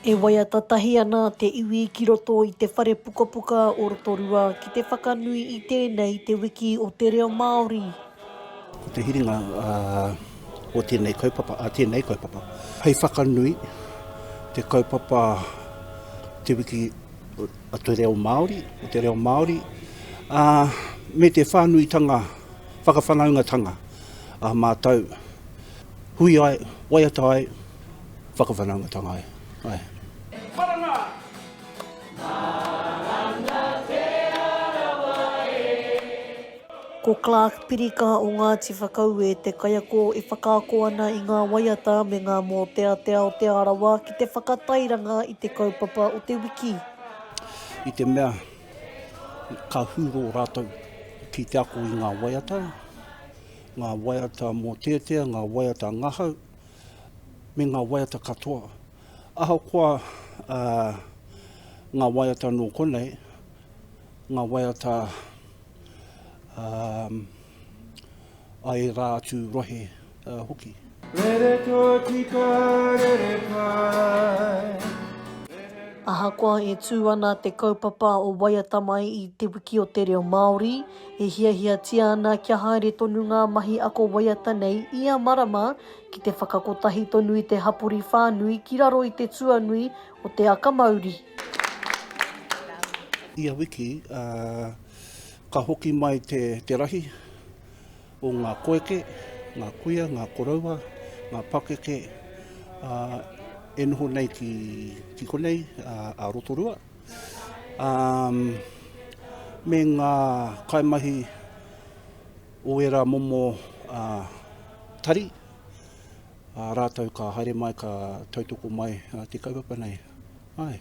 E waiata tahi ana te iwi ki roto i te whare pukapuka o Rotorua ki te whakanui i tēnei Te Wiki o Te Reo Māori. Ko te hiringa o tēnei kaupapa. Hei whakanui te kaupapa Te Wiki o Te Reo Māori, me te whānuitanga, whakawhanaungatanga mātou. Hui ai, waiata ai, whakawhanaungatanga ai. Wharanga! Ko Clark Pirika o Ngāti Whakau e te kaiako e whakaako ana i ngā waiata me ngā mōteatea o Te Arawa ki te whakatairanga i te kaupapa o Te Wiki. I te mea, ka huro rātou ki te ako i ngā waiata mōteatea, ngā waiata ngahau, me ngā waiata katoa. Ahakoa ngā waiata nō konei, ngā waiata ai rā atu rohe hoki. Ahakoa e tū ana te kaupapa o Waiata Mai i Te Wiki o Te Reo Māori, e hiahiatia ana kia haere tonu ngā mahi ako waiata nei ia marama ki te whakakotahi tonu i te hapori whānui ki raro i te tuanui o te akamauri. Ia wiki, ka hoki mai te rahi o ngā koeke, ngā kuia, ngā koraua, ngā pakeke, e noho nei ki konei a Rotorua. Me ngā kaimahi o era momo tari, rātau ka haere mai, ka tautoko mai te kaupapa nei. Ai.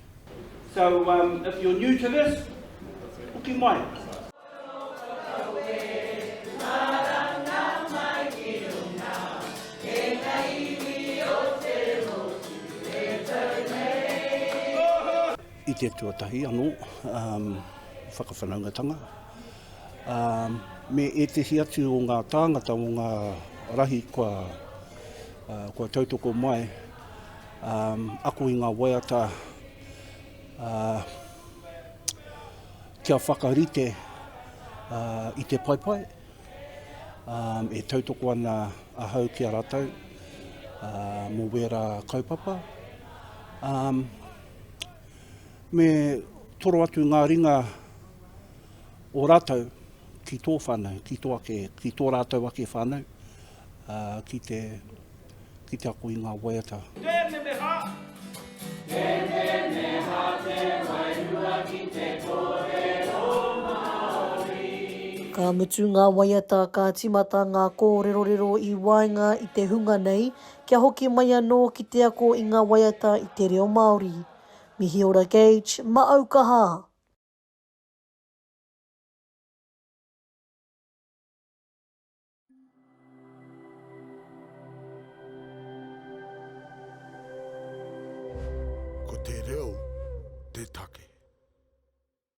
So, if you're new to this, hoki mai. I te tuatahi anō, whakawhanaungatanga. Me e te hiatu o ngā tāngata o ngā rahi kua tautoko mai, ako i ngā waiata kia whakarite i te paipai, e tautoko ana ahau ki a rātau, mō wera kaupapa. Me toro atu ngā ringa o rātau ki tō whānau, ki tō rātau ake whānau, ki te ako i ngā waiata. Tēne meha te wairua ki te Pūkōrero Māori. Ka mutu ngā waiata ka timata ngā kōrerorero i waenga i te hunga nei, kia hoki mai anō ki te ako i ngā waiata i Te Reo Māori. Mihiora Gage, Aukaha. Ko te reo, te take.